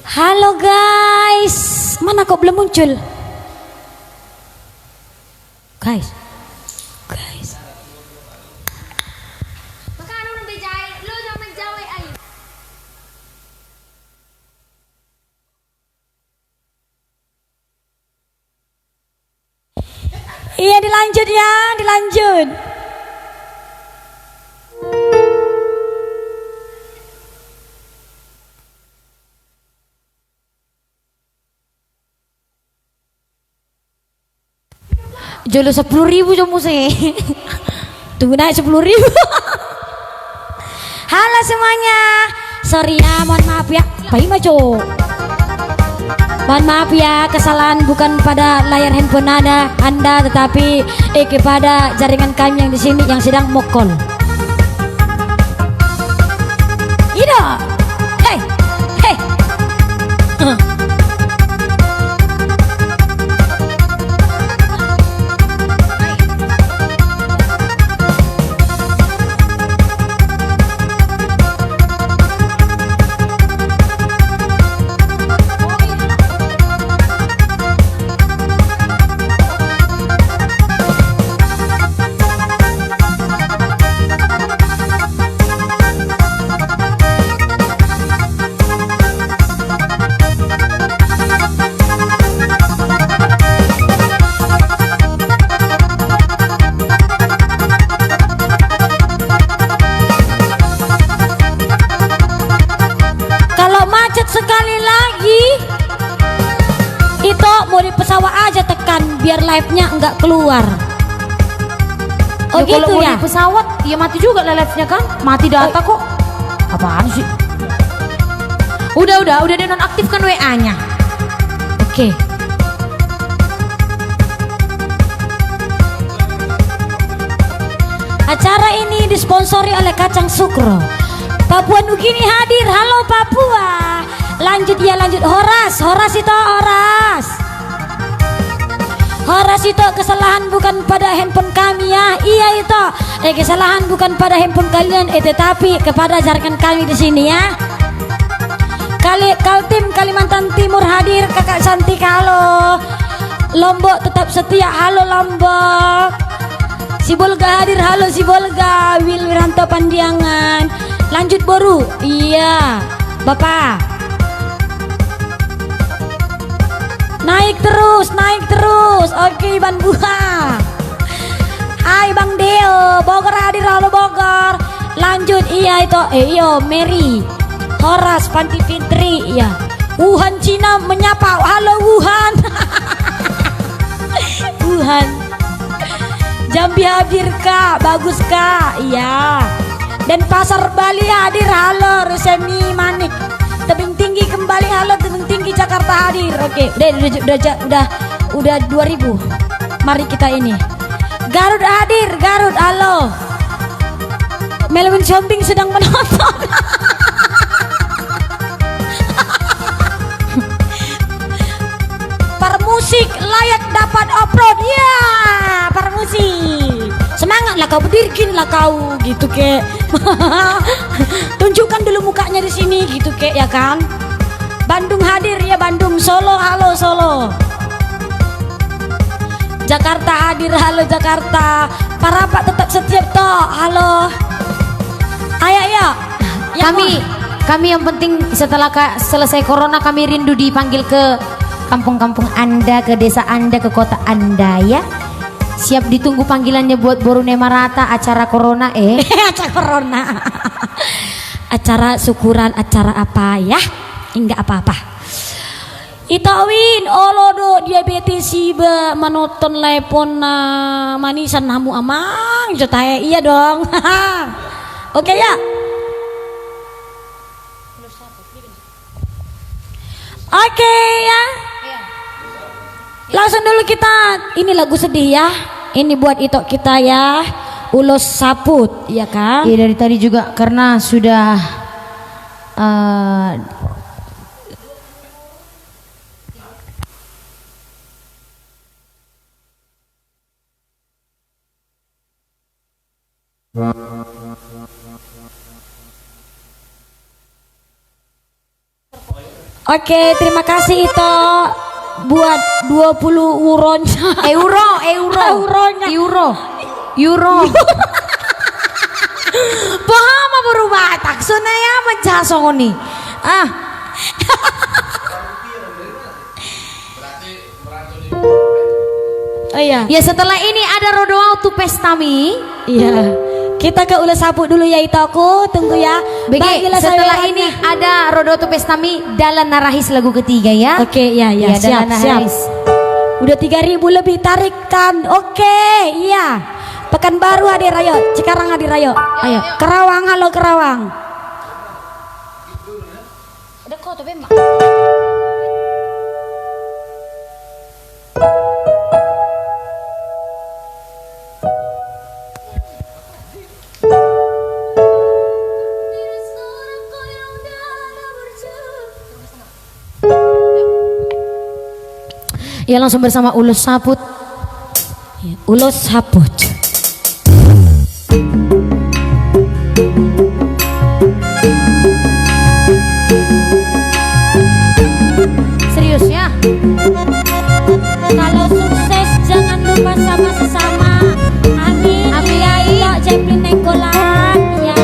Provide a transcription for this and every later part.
Halo guys, mana kok belum muncul? Guys. Iya dilanjut ya, dilanjut. Jolo 10.000 cuma sih. Tunggu naik 10.000. Halo semuanya. Sorry ya, mohon maaf ya. Bayi maco. Mohon maaf ya, kesalahan bukan pada layar handphone Anda, tetapi kepada jaringan kami yang di sini yang sedang mokol. Ida, hey. Sekali lagi itu mau di pesawat aja tekan biar live-nya enggak keluar. Oh ya, gitu ya. Di pesawat ya mati juga live-nya kan, mati data kok. Apaan sih? Udah dinonaktifkan WA-nya. Oke. Acara ini disponsori oleh Kacang Sukro. Papua Nugini hadir. Halo Papua. Lanjut ya, lanjut. Horas itu kesalahan bukan pada handphone kami ya. Iya itu kesalahan bukan pada handphone kalian, tetapi kepada jaringan kami di sini ya. Kaltim Kalimantan Timur hadir. Kakak Santika halo. Lombok tetap setia. Halo Lombok. Sibolga hadir. Halo Sibolga. Wiranto Pandiangan. Lanjut Boru. Iya Bapak. Naik terus. Oke Ban Buha. Hai Bang Deo. Bogor hadir. Halo Bogor. Lanjut iya itu. Iyo Mary. Horas Panti Fitri. Iya. Wuhan Cina menyapa. Halo Wuhan. Wuhan. Jambi hadir Kak. Bagus Kak. Iya. Dan Pasar Bali hadir. Halo Rusemi Manik. Tebing tinggi kembali. Halo tebing tinggi Jakarta hadir. Oke, udah 2000. Mari kita ini. Garut hadir. Garut halo. Melvin Shopping sedang menonton. Parmusik layak dapat upload ya. Parmusik. Semangatlah kau, berdirikin lah kau gitu kek. Tunjukkan dulu mukanya di sini gitu kek ya kan. Bandung hadir ya Bandung. Solo halo Solo. Jakarta hadir. Halo Jakarta. Parapak tetap setiap toh. Halo. Ayo ya. Kami yang penting setelah selesai corona kami rindu dipanggil ke kampung-kampung Anda, ke desa Anda, ke kota Anda ya. Siap ditunggu panggilannya buat Borune Marata acara corona acara corona. Acara syukuran, acara apa ya? Enggak apa-apa. Itawin olodo diabetes siba manoton lepon manisan namu amang jotae iya dong. Oke ya. Oke ya. Langsung dulu kita, ini lagu sedih ya. Ini buat itok kita ya. Ulos saput, ya kan? Iya dari tadi juga karena sudah Oke, terima kasih itu buat 20 euronya. Euro. Paham berubah taksona ya menjasong nih. Oh iya. Ya setelah ini ada Rodoau tu pestami. Iya. Kita ke ulas sabut dulu ya itu aku tunggu ya. Bagilah Setelah sayurannya. ini ada Rodoau tu pestami Dalan Narahis lagu ketiga ya. Oke, ya siap. Dalan Narahis. Udah 3.000 lebih tarik kan. Oke, iya. Pekanbaru hadir ayo, Cikarang hadir ayo. Ayo, Kerawang halo Kerawang. Udah kok tuh Bema. Ya langsung bersama Ulus Saput. Ulos Saput. Serius ya. Kalau sukses jangan lupa sama sesama. Amin. Amin. Ya iya Jeplin Nenggolan ya.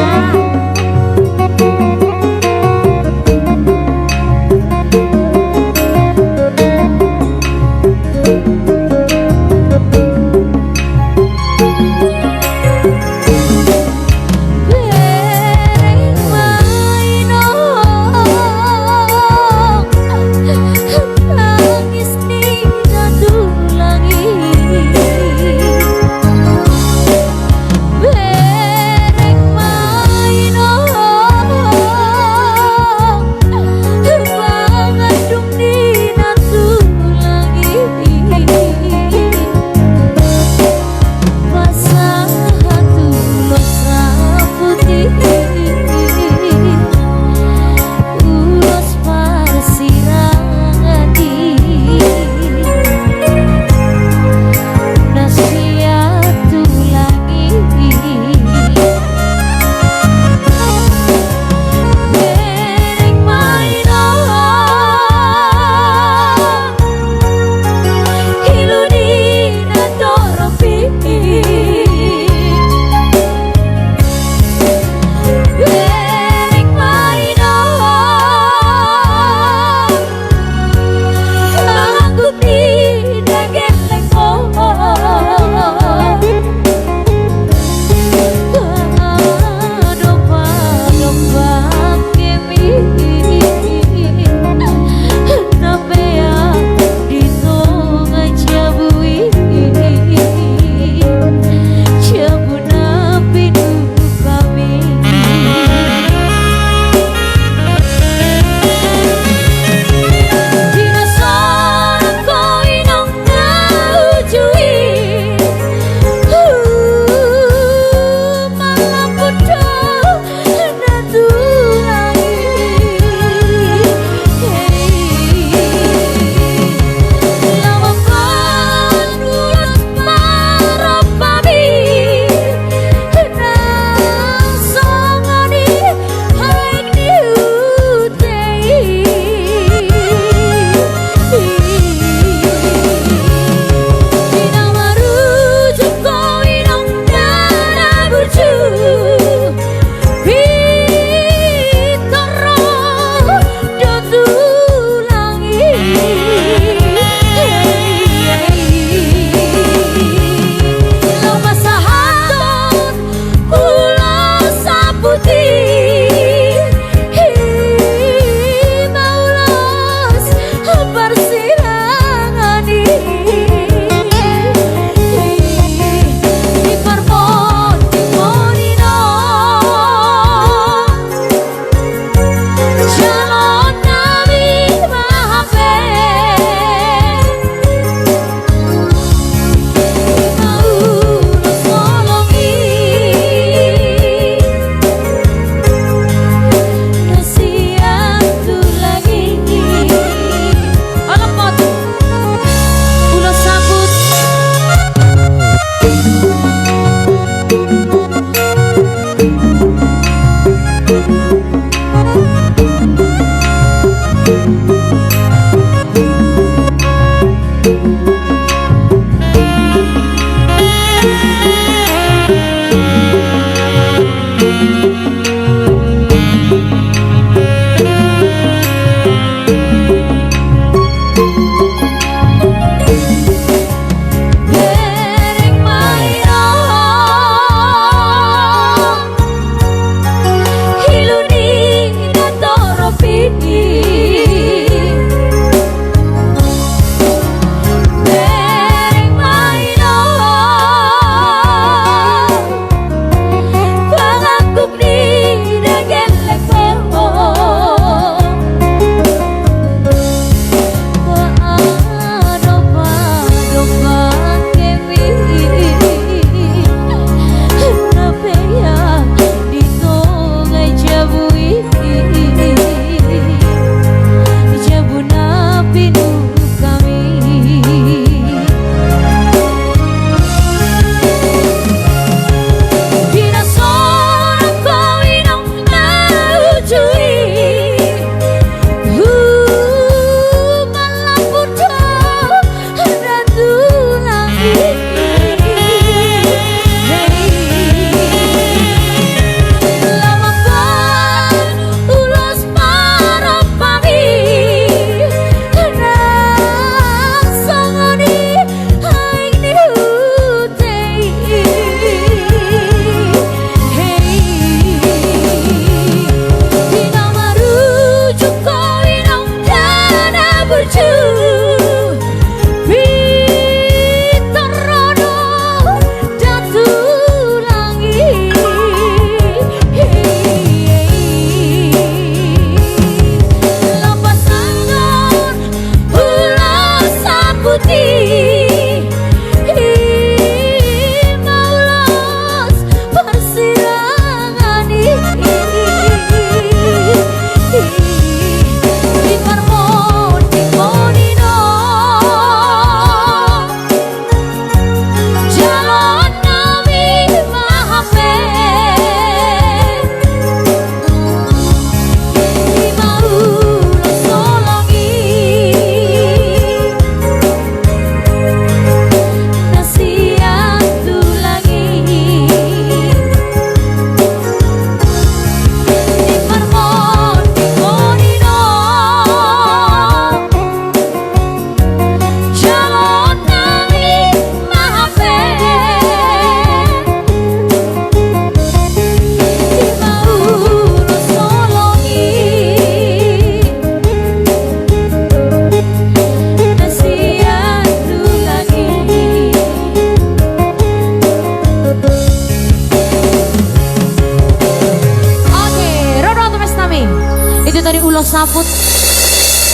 Itu tadi ulas saput.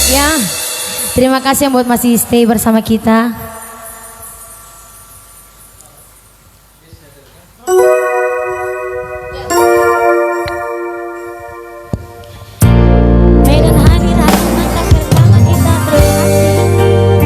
Ya. Terima kasih yang buat masih stay bersama kita. Medan hadir hari menangkan bersama kita. Terima kasih.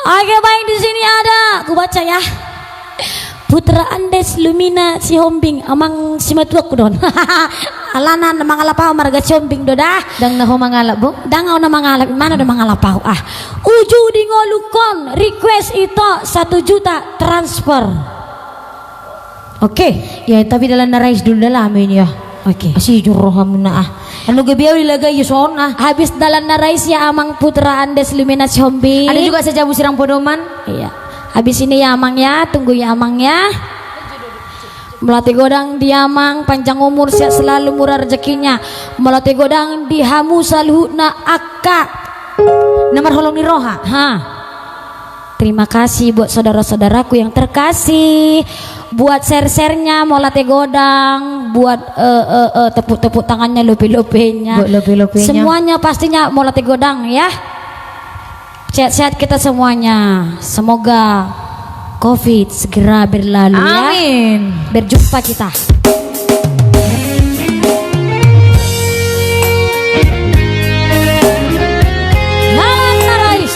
Oke, baik, di sini ada, aku baca ya. Putra Andes Lumina si Hombing amang si matuak ko doon. Alanan na mga lapaw marga si Hombing do dah. Dang naho mangalap bu. Dangaw na mga lapaw, mana do mga lapaw ah. Uju di ngolukon request itu 1 juta transfer. Oke. Ya tapi dalam narais dulu dalam ini ya. Oke. Asih juroham na ah. Anu gabiaw dilagay yuson ah. Habis dalan na rice ya amang Putra Andes Lumina si Hombing. Ada juga sajabu sirang podoman. Iya. Habis ini ya amang ya, tunggu ya amang ya. Melati godang di amang, panjang umur, sehat selalu, murah rezekinya. Melati godang di hamu saluhna akak. Nomor holong ni roha. Ha. Terima kasih buat saudara-saudaraku yang terkasih. Buat share-sharenya Melati godang, buat tepuk-tepuk tangannya, lope-lopenya. Buat lope-lopenya. Semuanya pastinya Melati godang ya. Sehat-sehat kita semuanya. Semoga COVID segera berlalu ya. Amin. Berjumpa kita. Jalan Narais.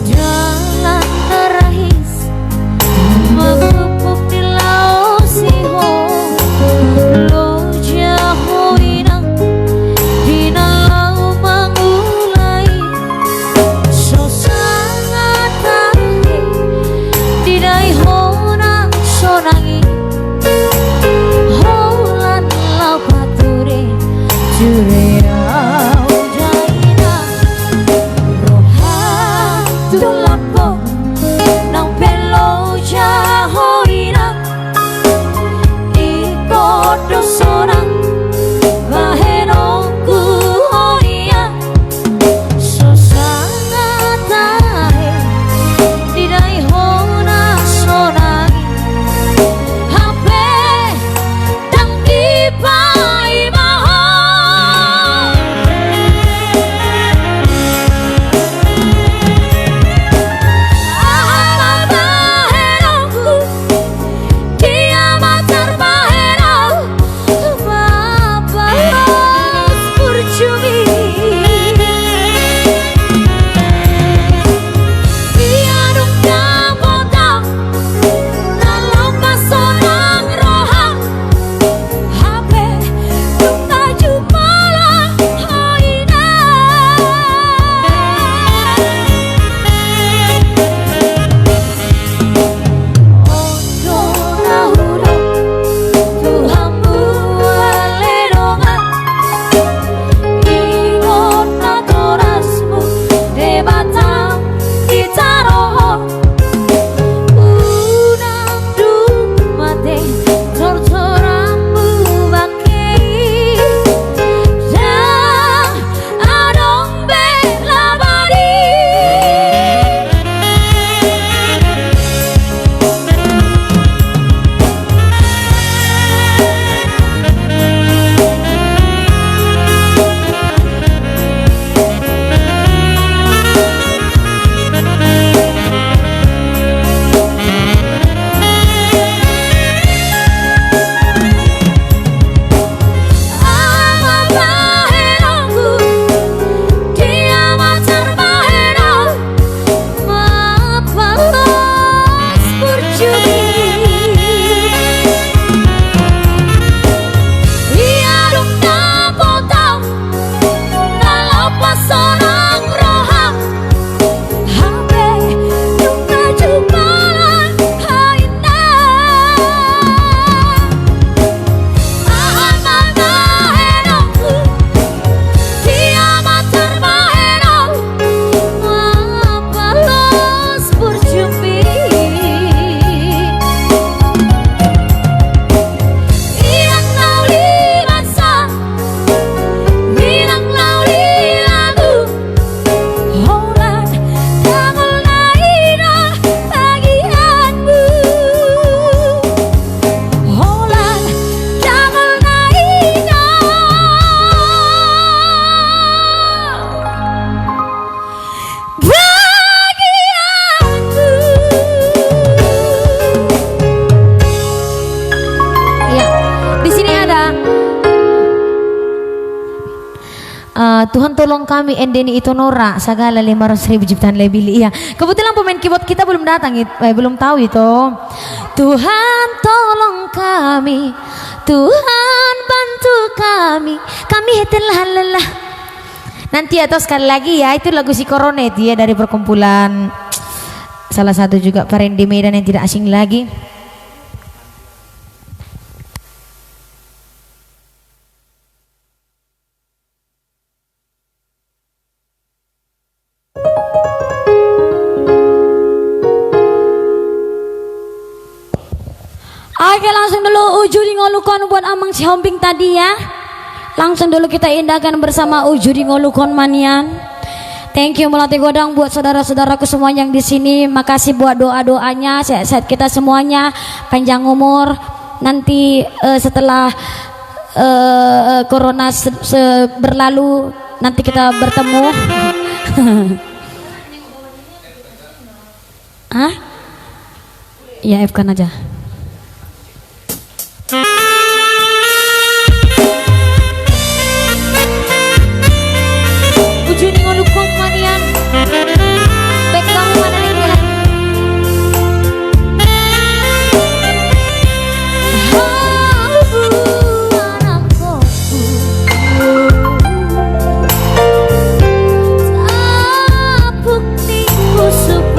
Jalan narais mengepuk di laut Siho, lo jauh inang di nalau mengulai, sangat tahi di dai hona sonangi, holan lau pature jureau jaina, roha tulapo nang pelo jauh inang, ikut dosona bahenongku hoia, sangat tahi di dai hona sonangi, Tuhan tolong kami Endeni itu Nora segala 500.000 jutaan lebih. Iya. Kebetulan pemain keyboard kita belum datang, belum tahu itu. Tuhan tolong kami, Tuhan bantu kami telah lelah. Nanti atau sekali lagi ya, itu lagu si Koronet ya dari perkumpulan salah satu juga Parendi Medan yang tidak asing lagi. Oke, langsung dulu Ujudi Ngolukon buat Amang si Hombing tadi ya. Langsung dulu kita indahkan bersama Ujudi Ngolukon Manian. Thank you Melati Godang buat saudara-saudaraku semua yang di sini. Makasih buat doa-doanya, sehat-sehat kita semuanya, panjang umur. Nanti setelah corona berlalu nanti kita bertemu. Hah? Ya, F-kan aja. Ujuni Ngolukon Manian. Baik kamu mana nih ya? Tapuk di kusuk-kusuki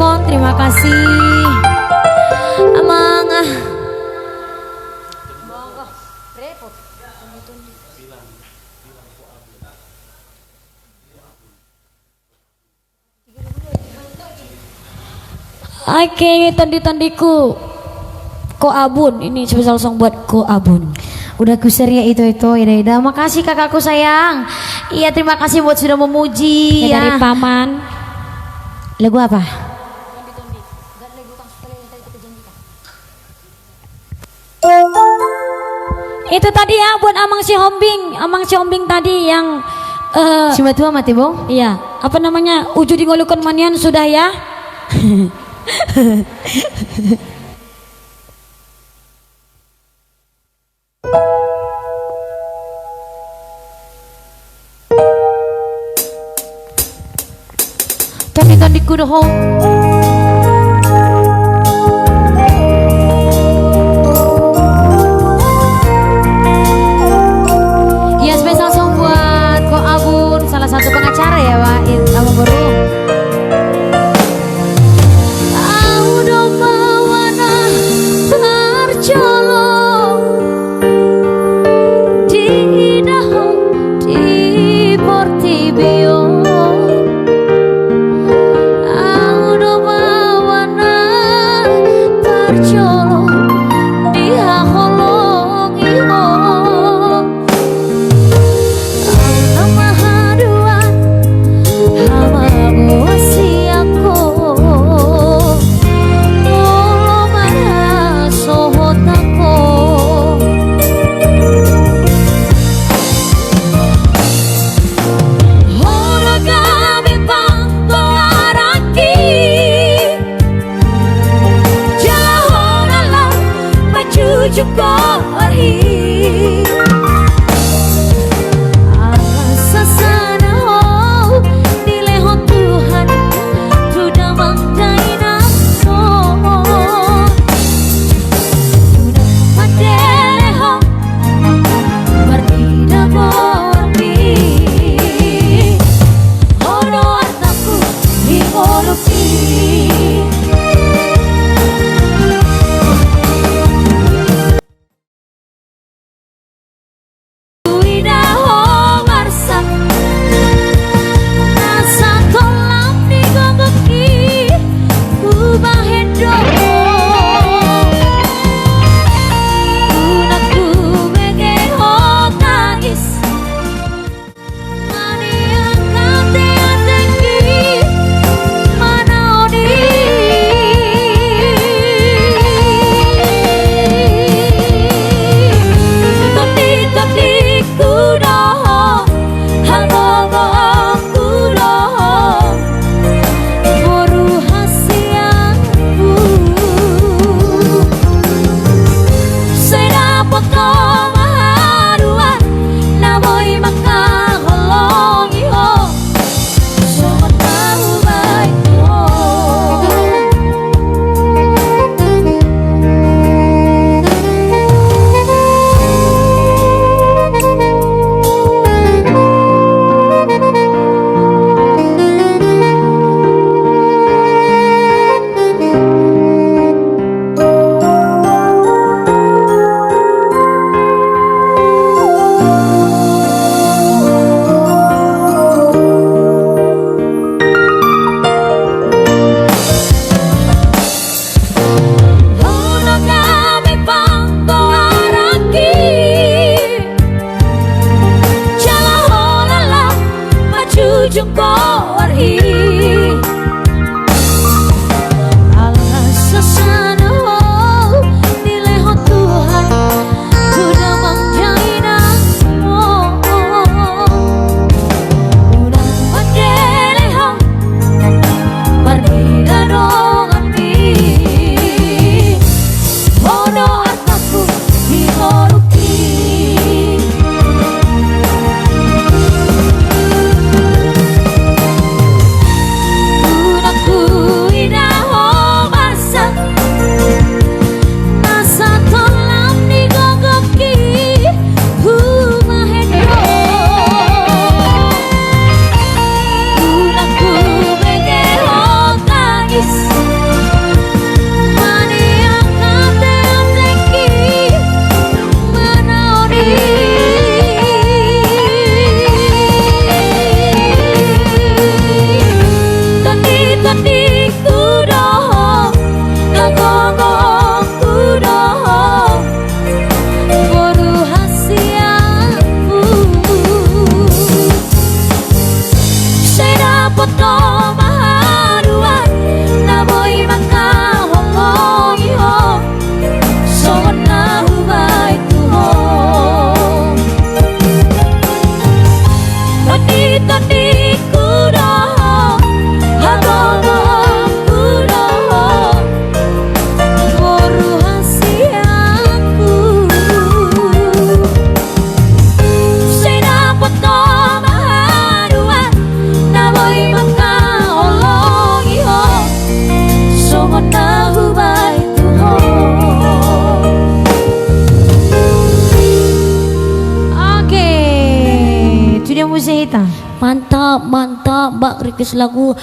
mohon terima kasih. Amang Oke, tandi-tandiku Ko Abun, ini spesial song buat Ko Abun. udah kusir ya itu Ida. Makasih kakakku sayang. Iya terima kasih buat sudah memuji Ya, ya. dari paman. Lagu apa? Itu tadi ya buat Amang si Hombing tadi yang Cuma tua mati bong. iya, apa namanya? Uju dingolukon manian sudah ya. Tandi-tandiku doh. Ya spesial song buat Ko Abun, salah satu pengacara ya Pak. Kamu baru. Audo mawana tercolong di daho di Portibio. Audo mawana tercolong di Holong Imo. Nama haduan hama buasi aku molo mana sohot aku horo kami pangko araki jahora maju cukup Mbak request lagu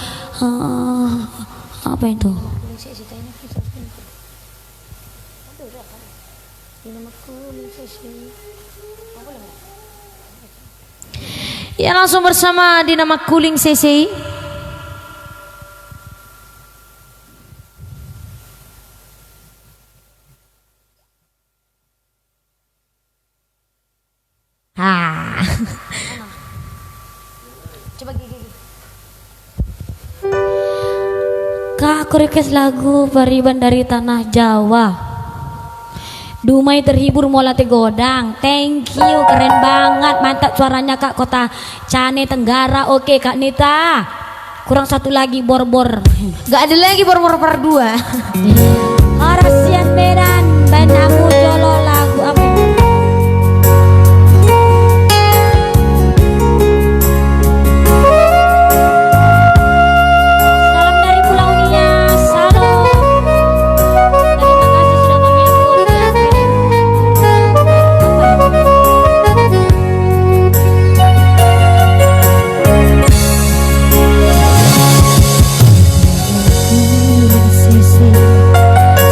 apa itu? Ya langsung bersama Dinama Kuling CC. Coba gigi. Kak, aku request lagu Pariban dari Tanah Jawa. Dumai terhibur Molate Godang. Thank you, keren banget, mantap suaranya Kak Kota Cane Tenggara. Oke Kak Nita, kurang satu lagi bor-bor. Gak ada lagi bor-bor per 2. Horasian Medan, Banamu Jolo lagu apa? Salam dari Pulau Nias, halo. Terima kasih sudah menghibur ya.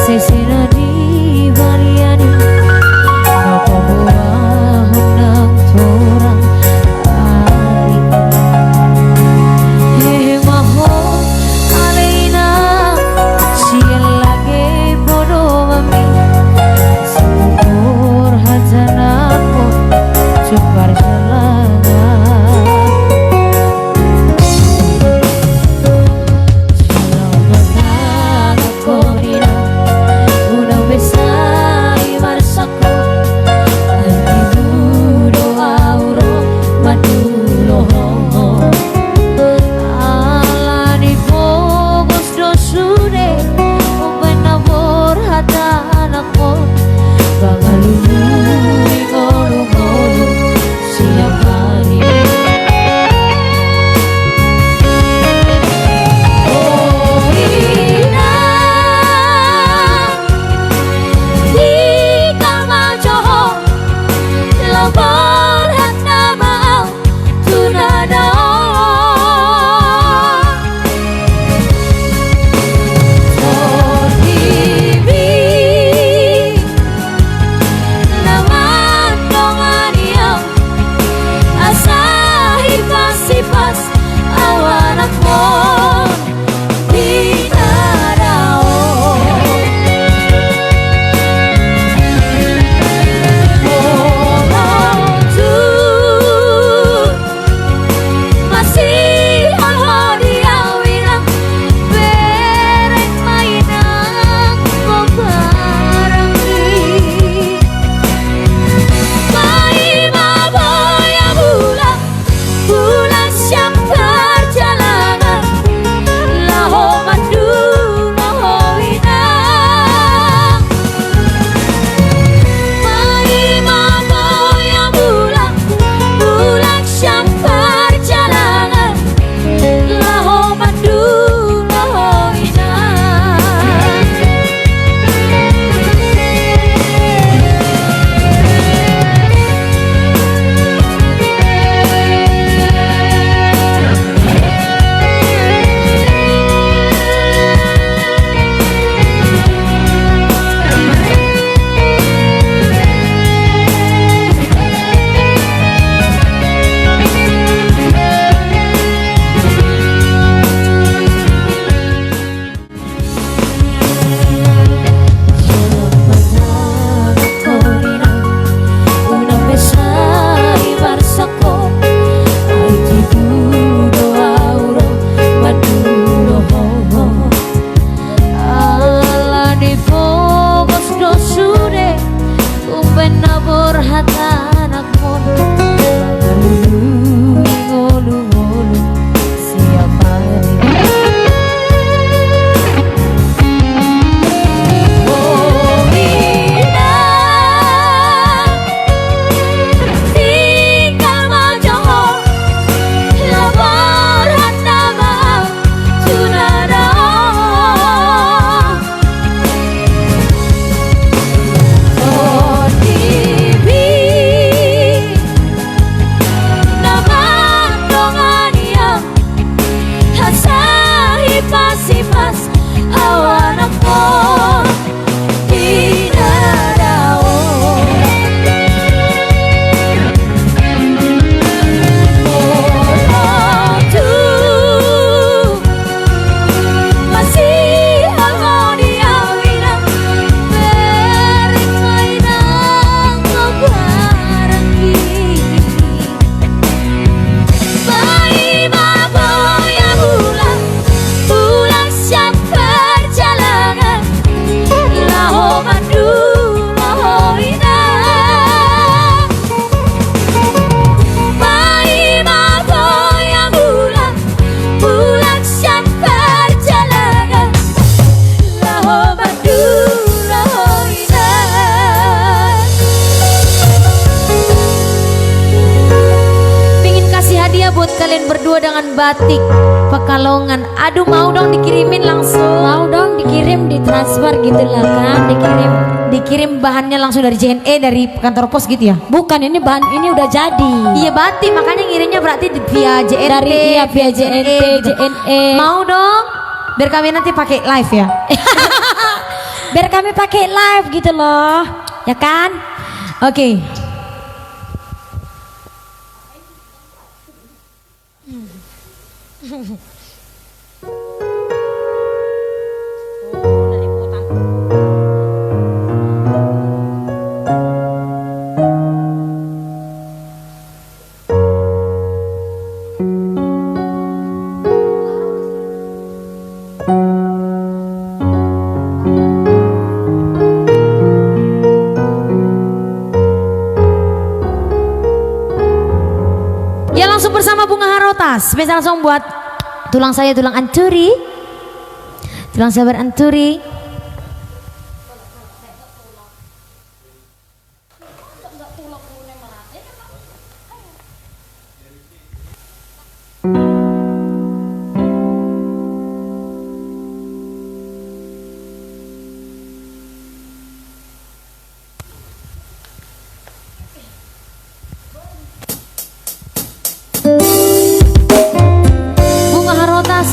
CC Nadi Variani Napa buah honang torang ari Hehe maho aleina Siel lagi bodoh mami Syukur hajanakmu Cukar jalangan Selamat datang ke Kodina Batik Pekalongan. Aduh mau dong dikirimin langsung. Mau dong dikirim, ditransfer gitu lah kan, Dikirim bahannya langsung dari JNE, dari kantor pos gitu ya? Bukan, ini bahan ini udah jadi. Iya batik, makanya ngirimnya berarti via JNT. Dari via JNT, gitu. JNE. Mau dong? Biar kami nanti pakai live ya. Biar kami pakai live gitu loh, ya kan? Oke. Ya langsung bersama Bunga Harotas. Spesial langsung buat tulang saya, tulang anturi, tulang sabar anturi. Bunga Harotas.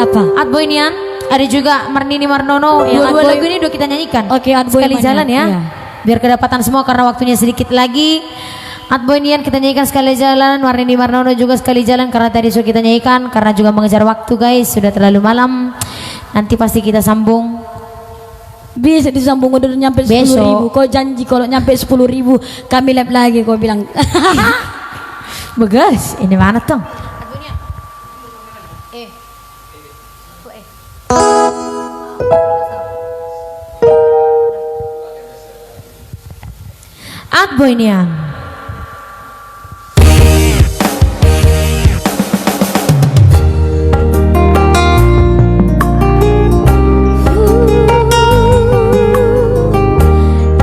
apa? Adboy Nian, ada juga Marnini Marnono yang Dua-dua Adboy lagu ini udah kita nyanyikan. Oke, Adboy sekali mana? jalan ya. Iya. Biar kedapatan semua karena waktunya sedikit lagi. Adboy Nian kita nyanyikan sekali jalan, Marnini Marnono juga sekali jalan karena tadi sudah kita nyanyikan karena juga mengejar waktu guys, sudah terlalu malam. Nanti pasti kita sambung. Bisa disambung udah nyampe 10.000. Kau janji kalau nyampe 10.000 kami live lagi kau bilang. Bagus, ini mana tuh? Adboy Nian.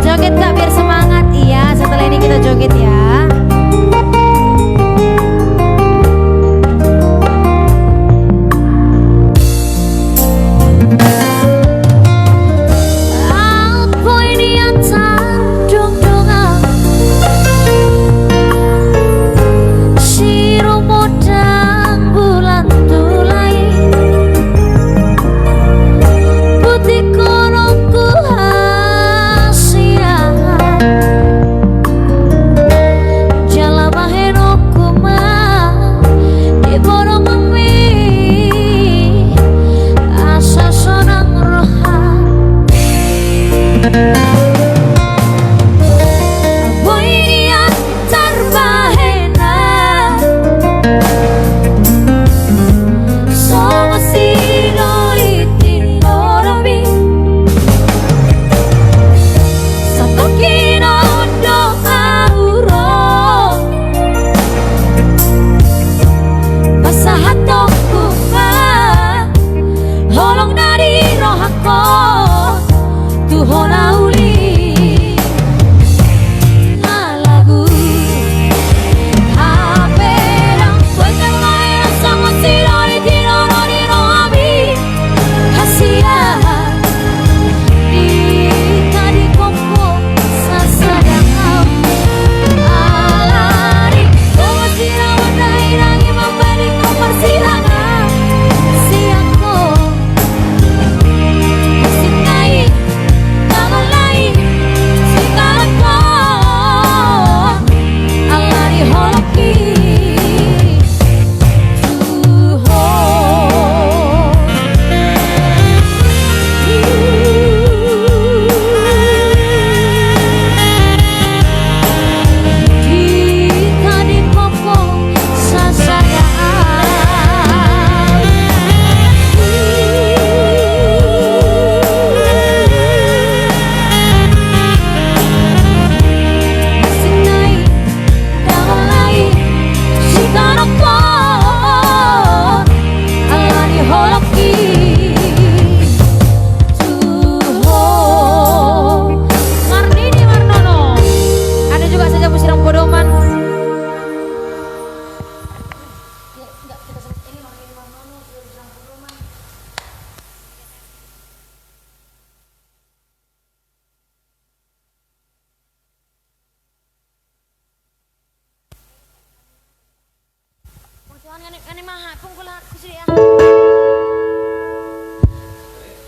Joget gak biar semangat? Iya, setelah ini kita joget ya. Adboy Nian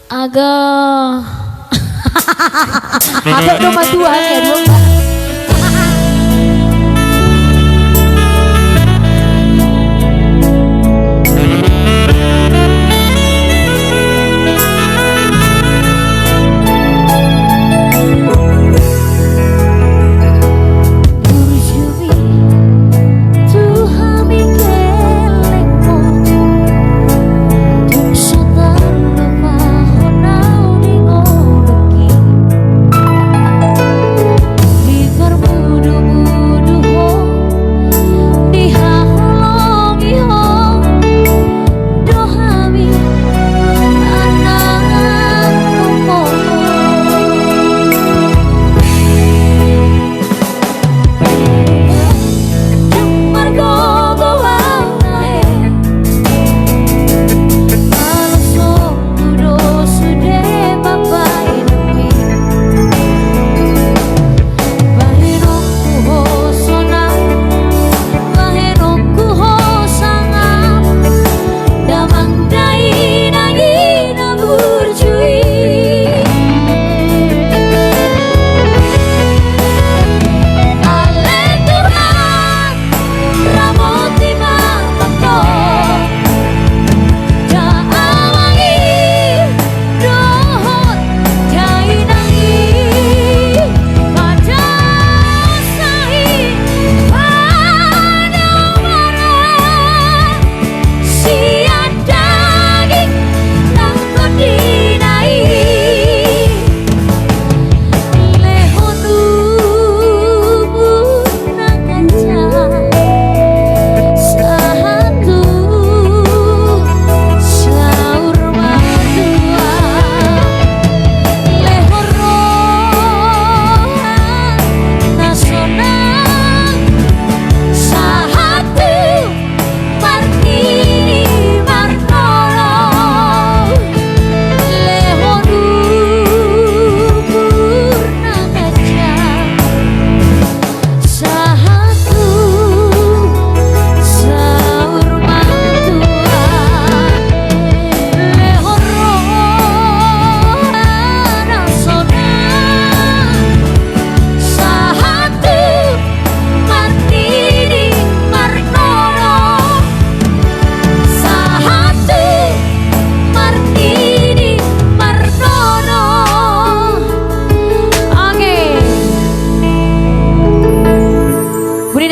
Agak agak nomor 2 ya dua.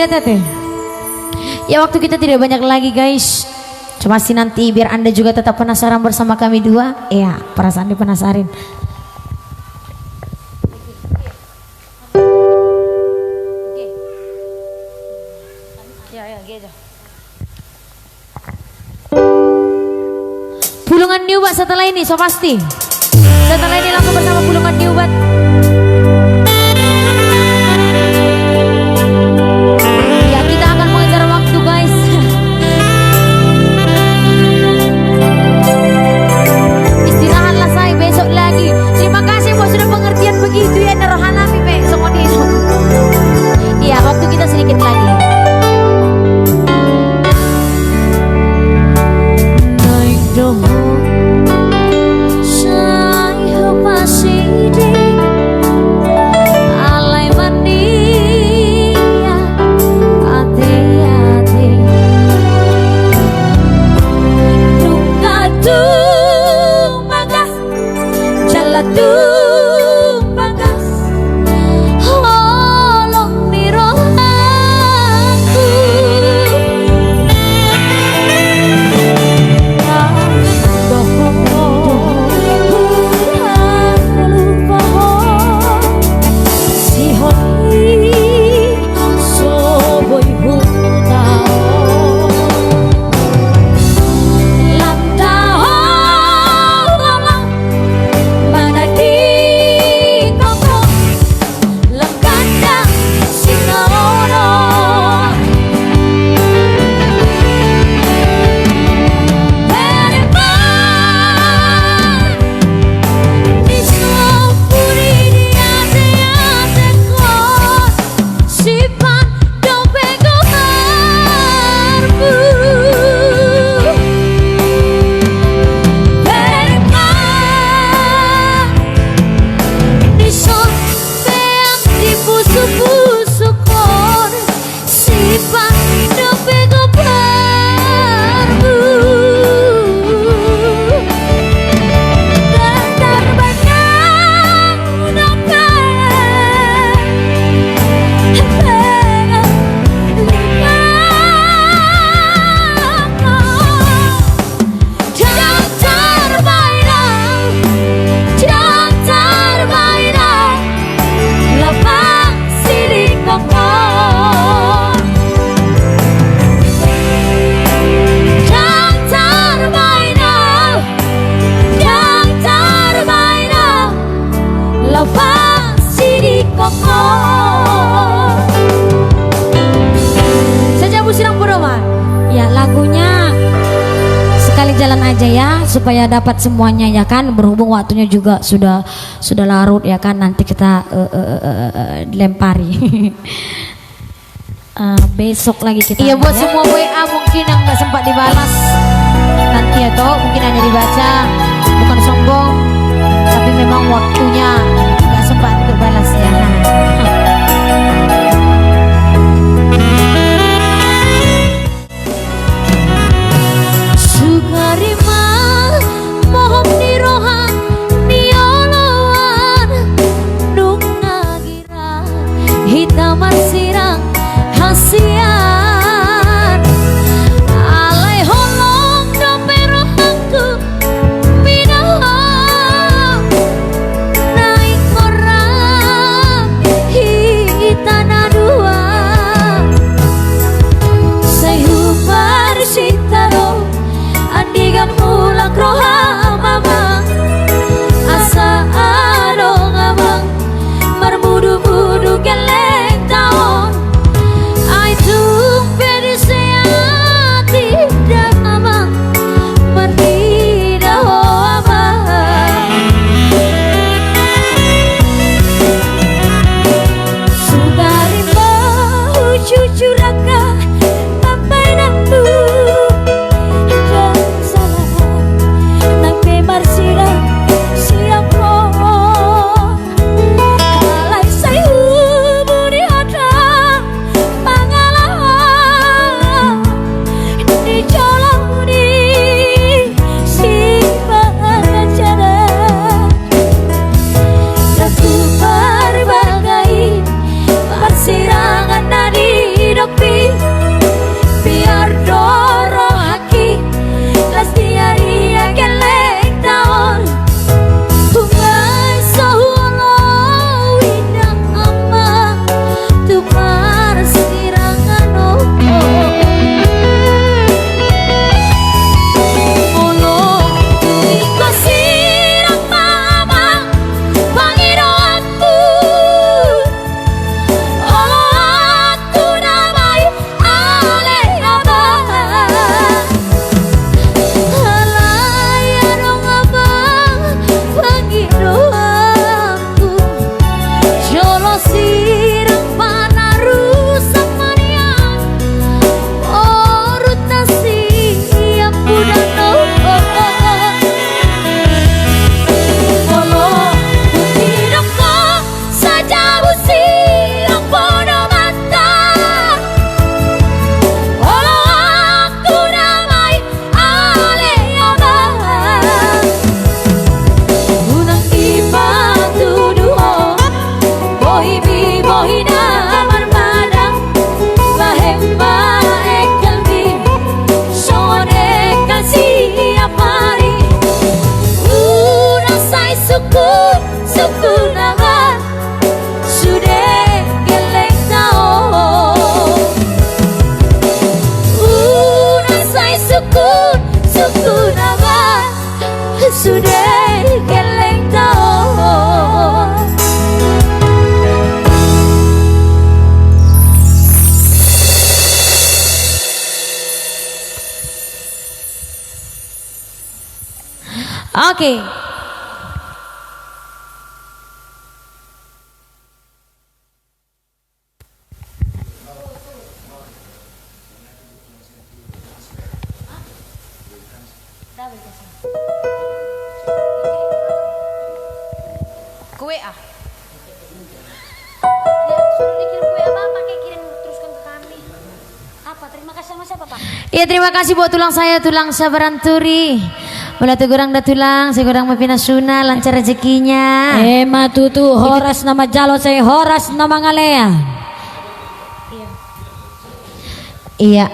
tete. Ya waktu kita tidak banyak lagi guys. Coba sih nanti biar Anda juga tetap penasaran bersama kami dua. Iya, perasaan dipenasarin. Pulungan Niubat setelah ini, so pasti. Setelah ini langsung bersama Pulungan Niubat. Ya kita akan mengejar waktu guys. Istirahatlah saya besok lagi. Terima kasih buat sudah pengertian begitu ya Rohana Pipe. Iya waktu kita sedikit lagi. Naik doho jalan aja ya supaya dapat semuanya ya kan, berhubung waktunya juga sudah larut ya kan, nanti kita dilempari. Besok lagi kita iya buat ya. Semua WA mungkin yang nggak sempat dibalas nanti ya toh mungkin hanya dibaca, bukan sombong tapi memang waktunya nggak sempat dibalas ya. I do bohi na marmadang bahemba ekalbi sone kasi apari rasai sukun sukun naman sudah geleng tao rasai sukun sukun naman sudah geleng tao. Oke. Kue ah. Ya, suruh dikirim kue apa pakai kirim teruskan ke kami. Apa? Terima kasih sama siapa, Pak? Ya terima kasih buat tulang saya, tulang sabaran turi. Mula tu gorang dah tulang, saya gorang mapina suna, lancar rezekinya. Matutu horas nama jalo saya horas nama ngalea. Iya,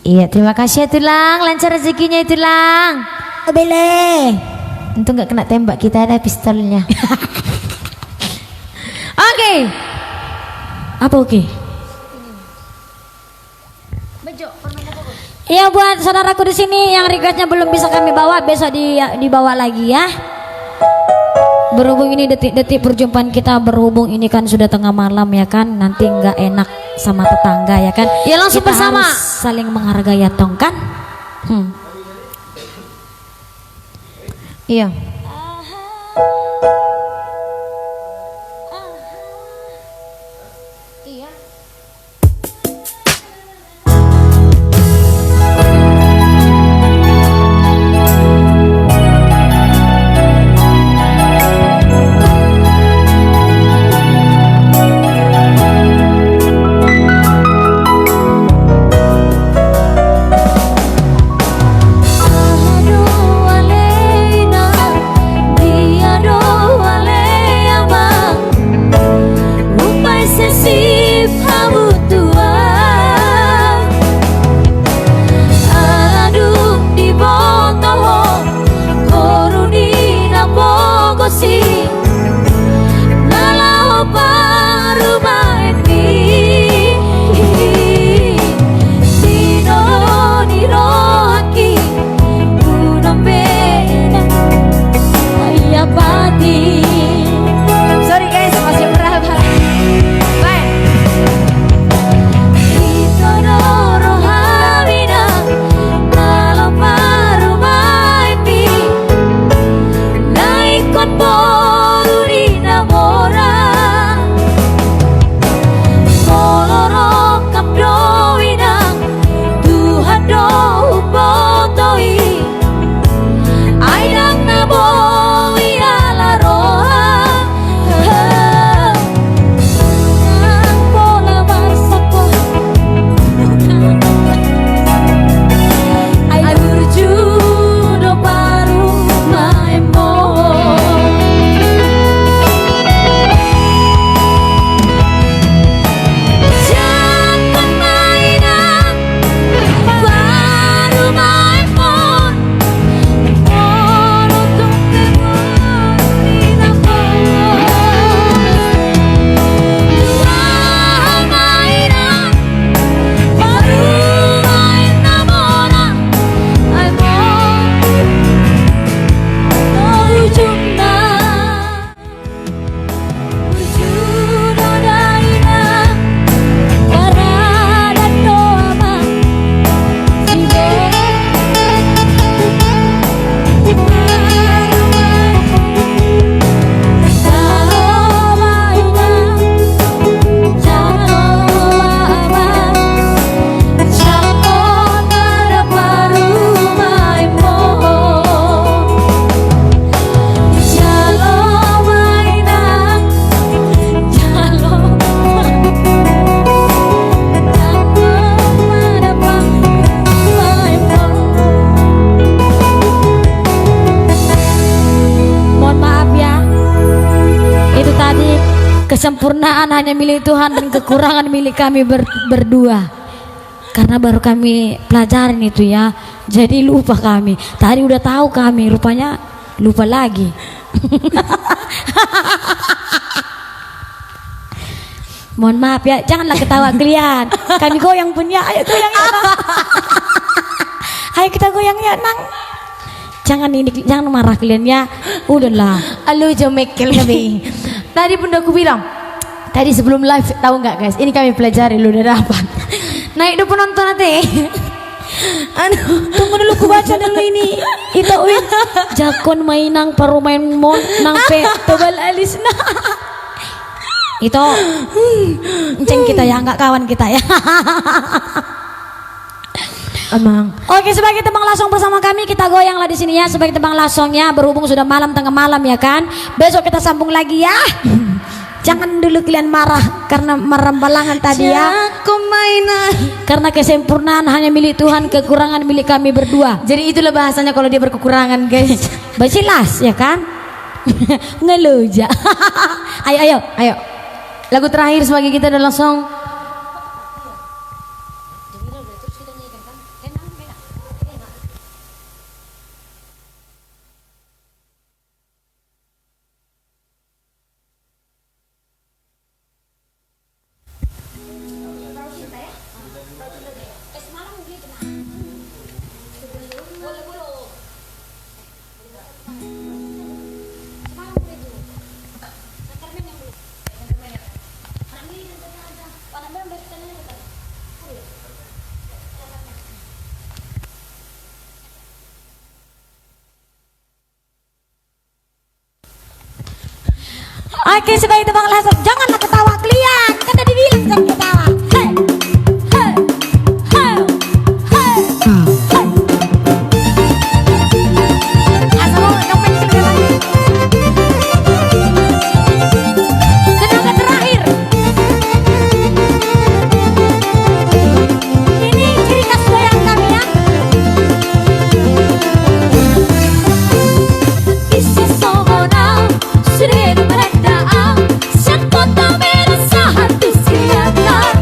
iya terima kasih ya tulang, lancar rezekinya ya tulang. Bele. Untung nggak kena tembak, kita ada pistolnya. Oke. Apa oke? Iya buat saudaraku di sini yang requestnya belum bisa kami bawa besok dibawa lagi ya. Berhubung ini detik-detik perjumpaan kita berhubung ini kan sudah tengah malam ya kan nanti nggak enak sama tetangga ya kan. Ya langsung kita bersama. harus saling menghargai ya tong kan. Iya. Iya. Kesempurnaan hanya milik Tuhan dan kekurangan milik kami berdua. Karena baru kami pelajarin itu ya. Jadi lupa kami. Tadi udah tahu kami, rupanya lupa lagi. Mohon maaf ya, janganlah ketawa kalian. Kami goyang punya, ayo goyang ya Nang. Ayo kita goyang ya Nang. Jangan marah kalian ya. Udahlah. Halo jomekel kami. Tadi pun aku bilang, tadi sebelum live tahu nggak guys? Ini kami pelajari lu udah dapat. Naik dulu penonton nanti. Aduh, tunggu dulu ku baca dulu ini. Itu win. Jakon mainang paru main mon nang pe tebal alis na. Itu enceng kita ya, nggak kawan kita ya. Emang. Oke, sebagai tebang lasong bersama kami kita goyanglah di sini ya sebagai tebang lasongnya, berhubung sudah malam tengah malam ya kan. Besok kita sambung lagi ya. Jangan dulu kalian marah karena merambalangan tadi ya. Karena kesempurnaan hanya milik Tuhan, kekurangan milik kami berdua. Jadi itulah bahasanya kalau dia berkekurangan guys. Basilas ya kan. Ngeluja. Ayo. Lagu terakhir sebagai kita udah langsung. Oke, sebagai tebang lasong janganlah ketawa kalian. Kan tadi bilang jangan ketawa. Hey. Hey. Hey. Hey. Hey. Asal kamu tinggal lagi. Tenaga terakhir. Ini ciri khas goyang kami ya. Isi sohona sudah berada. Kota merasa hati siapkan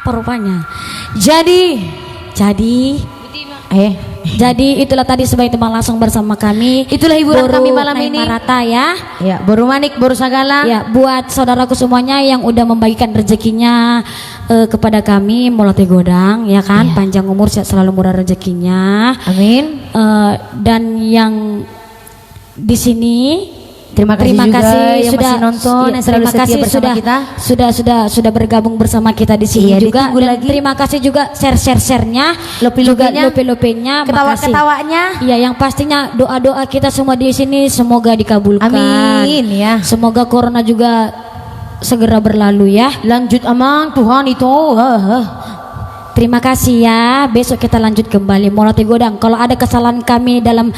apa rupanya. Jadi Jadi itulah tadi sebagai teman langsung bersama kami. itulah hiburan Boru kami malam Naik ini. Marata ya. Ya, boru manik, boru sagala. Ya, buat saudaraku semuanya yang udah membagikan rezekinya kepada kami Molate Godang ya kan, Ya. panjang umur sehat selalu murah rezekinya. Amin. Dan yang di sini Terima kasih juga yang masih nonton, yang selalu terima setia kasih bersama kita. sudah bergabung bersama kita di sini Iya, juga. ditunggu Dan lagi. terima kasih juga share-nya, Lope-lopenya, lope-lopenya, makasih. Ketawa-ketawanya. Iya, yang pastinya doa-doa kita semua di sini semoga dikabulkan. Amin ya. Semoga corona juga segera berlalu ya. Lanjut amang Tuhan itu. Terima kasih ya. Besok kita lanjut kembali Molate Godang. Kalau ada kesalahan kami dalam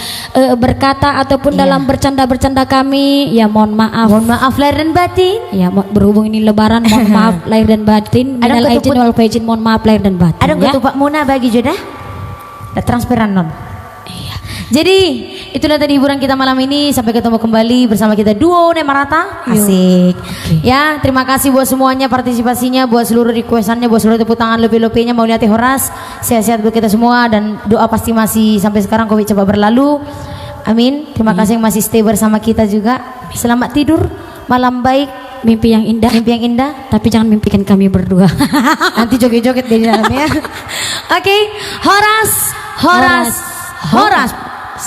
berkata ataupun Iya. dalam bercanda-bercanda kami, ya mohon maaf. Mohon maaf lahir dan batin. Ya berhubung ini lebaran, mohon maaf lahir dan batin. Ada Minal ketuput- aidin wal faizin, mohon maaf lahir dan batin. Ada ya. nggak tuh Pak Muna bagi jodoh? Ada transparan non. Iya. Jadi itulah tadi hiburan kita malam ini. Sampai ketemu kembali bersama kita duo Nemarata. Asik. Ya, terima kasih buat semuanya partisipasinya, buat seluruh requestannya, buat seluruh tepuk tangan lebih-lebihnya. Mau lihat Horas, sehat-sehat buat kita semua dan doa pasti masih sampai sekarang Covid cepat berlalu. Amin. Terima kasih yang masih stay bersama kita juga. Selamat tidur, malam baik, Mimpi yang indah. mimpi yang indah. Tapi jangan mimpikan kami berdua. Nanti joget-joget di dalamnya. Oke, Horas.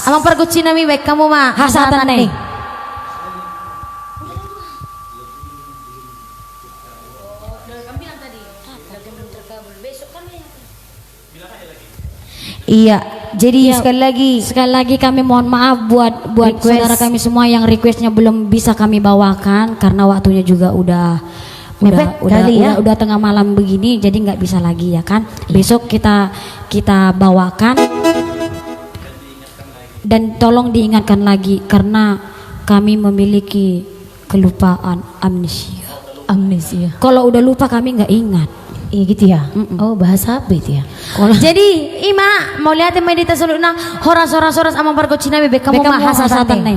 Amang perguci nami baik kamu mah Hasatan nih. Iya, jadi Iya. Sekali lagi kami mohon maaf buat Request. saudara kami semua yang requestnya belum bisa kami bawakan karena waktunya juga udah Mepet kali ya. udah tengah malam begini, jadi nggak bisa lagi ya kan. Besok kita bawakan dan tolong diingatkan lagi karena kami memiliki kelupaan amnesia. Kalau udah lupa kami nggak ingat. Iya gitu ya. Oh bahasa apa itu ya? Jadi Ima mau lihat meditasi dulu nang horas amang perguci nami baik kamu mah hasatan nih.